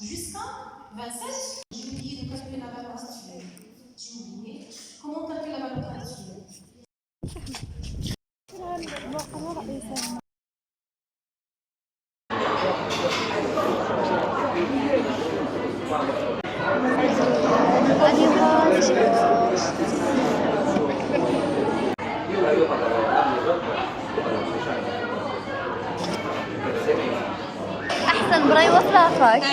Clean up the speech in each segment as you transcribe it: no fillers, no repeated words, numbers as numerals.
Jusqu'à 27, j'ai oublié de calculer la valeur actuelle. J'ai oublié. Comment on calcule la valeur actuelle? احسن براي وفرافك.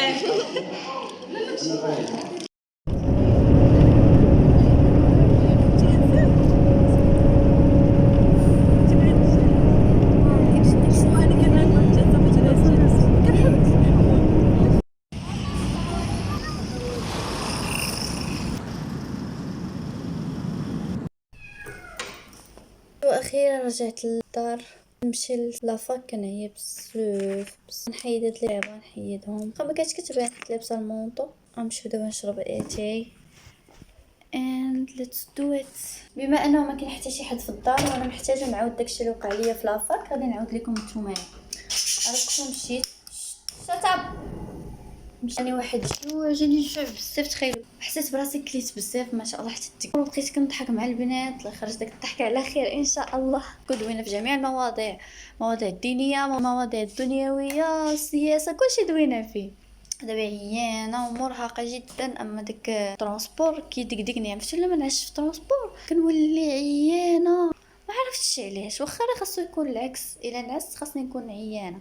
واخيرا رجعت للدار، نمشي لافاك. كنعيا بزاف نحيد هاد البيضه نحيدهم، ما كانتش كتبان حيت لابسه المونطو. غنمشيو دابا نشرب اتاي and let's do it. بما انه ما كاين حتى شي حد في الدار وانا محتاجه نعاود داكشي اللي وقع ليا في لافاك، غادي نعاود لكم نتوما. عرفتكم مشيت شطب مشاني واحد الجوع، جاني الجوع بزاف. تخيلوا حسيت براسي كليت بزاف ما شاء الله حتى بقيت كنضحك مع البنات. الله يخرج داك الضحك على خير ان شاء الله. كدوينا في جميع المواضيع، مواضيع الدينيه، مواضيع الدنيويه، السياسه، كلشي دوينا فيه. دابا عيانه ومرهقه جدا، اما داك ترونسبور كيدقدقني. عرفتي لما نعس في ترونسبور كنولي عيانه، ما عرفتش علاش. واخا خاصو يكون العكس، الا نعست خاصني نكون عيانه.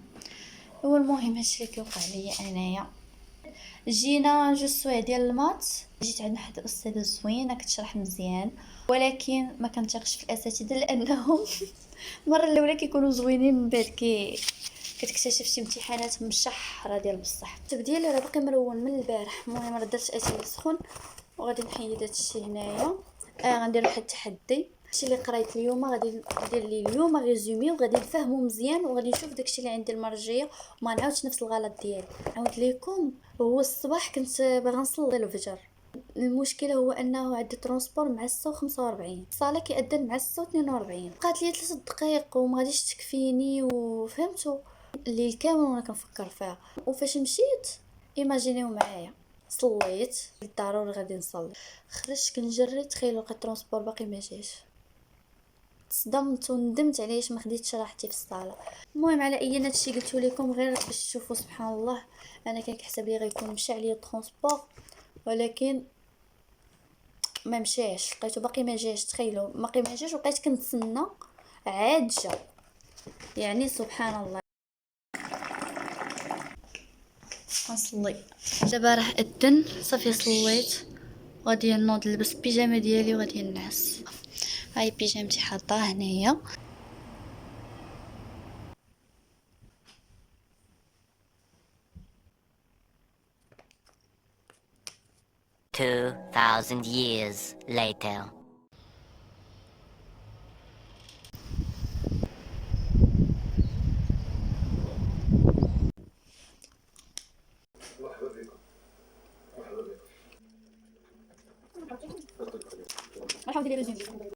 هو المهم هادشي اللي كيوقع ليا انايا. جينا جوج سوايع ديال المات، جيت عند واحد الاستاذه زوينه كتشرح مزيان، ولكن ما كنثقش في الاساتذه لانهم المره الاولى كيكونوا زوينين، من بعد كتكتشف شي امتحانات مشحره ديال بصح. الكتاب ديالي راه باقي مرون من البارح. المهم راه درت اتاي سخون وغادي نحيد هادشي هنايا. غندير واحد التحدي. داكشي اللي قريت اليوم غادي ندير ليه اليوم ريزومي، وغادي نفهمو مزيان، وغادي نشوف داكشي اللي عندي المره الجايه وما نعاودش نفس الغلط ديالي. نعاود لكم، هو الصباح كنت باغا نصلي الفجر. المشكله هو انه عندي ترونسبور مع 45 الصاله كيأذن مع 42. بقات لي 3 دقائق وما غاديش تكفيني، وفهمتوا الليل كامل وانا كنفكر فيها. وفاش مشيت ايماجينيو معايا صليت، ضروري غادي نصلي، خرجت كنجري، تخيلوا لقيت الترونسبور باقي ما جاش. تصدمت وندمت علاش ما خديتش راحتي في الصاله. المهم على اي هادشي قلت لكم غير باش تشوفوا سبحان الله. انا كان كحسب لي غيكون مشى عليا الترونسبور، ولكن ما مشاش، لقيته باقي ما جاش. تخيلوا باقي ما جاش وبقيت كنتسنى عاد جا. يعني سبحان الله. نصلي دابا راه اذن صافي صليت، غادي نوض نلبس البيجامه ديالي وغادي نعس. هاي بيجامتي حاطاها هنايا. Two thousand years later. مرحبا ديري ريزومي.